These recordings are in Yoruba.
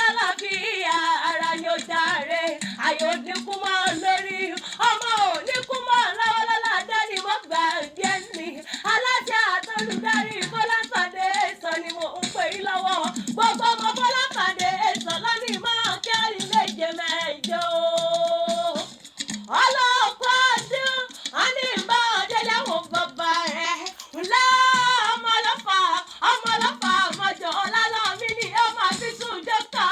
lálàáfíà ara ni ó jàre ayò dínkù mọ́ lórí ọmọ ò ní kú mọ́ lọ́wọ́ lọ́la dání mo gbàgbé ni aláṣẹ àtolùdarí Bọ́lápàdé sọ ni mo ń pè é lọ́wọ́ gbogbo ọmọ Bọ́lápàdé sọ lọ́ní máa kẹ́rin méje mẹ́jọ ọlọ́pàá ọdún wọn ní ìbá ọdẹlẹ wọn bàbá rẹ ńlá ọmọ ọlọ́fà mọ́jọ ọlálọ́mí ni ó máa fi sùn dókítà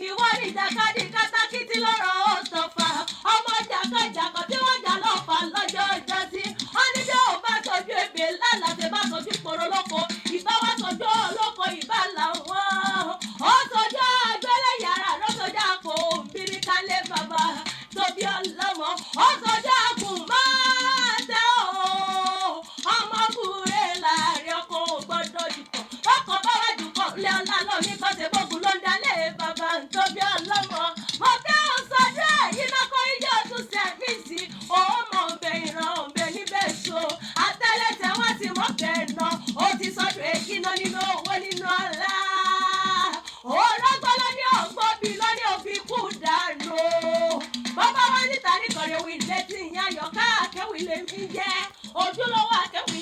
ìwọ ní ìjàkadì kátàkìtì lọ́rọ̀ ọ̀sọ̀fà ọmọ jàkàjàkọ̀ tí wọ́n jà lọ́fà lọ́jọ́ ìjọsí wọn ní bí ó bá tọ́jú ebè lálàtẹ̀ bá tọ́jú ìpòrò lóko ìbá wá tọ́jú olóko ìbá làwọn ó tọ́jú agbẹ́lẹ̀ yàrá lọ́sọ̀jà kò bírí kálẹ̀ bàbá tóbi ọlọ́mọ ó tọ́jú àkùn máa tẹ́ ọmọ búre láàrin ọkọ̀ gbọ́dọ̀ dùkọ̀ ọkọ̀ bá wá dùkọ̀ lé ọlá lọ ní kọ́sẹ̀ bógun ló ń dalẹ̀ bàbá tóbi ọlọ́mọ mo fẹ́ ọ̀sọ́dọ̀ iná kọ́ ijó tún sẹ́mi sí ọmọ ọbẹ̀ ìran ọbẹ̀ níbẹ̀ so àtẹ́lẹsẹ̀ wọ́n ti mọ̀ kẹ́ẹ̀nà ó ti sọ́dọ̀ èkìná nínú owó nínú ọ̀la ọlọ́gbọ́n lóní ọgbọ́n bíi lóní òfin kú dànù bàbá wa níta nítorí wí létí ìyá yọ̀ká akéwì lèmi jẹ́ ojúlówó akéwì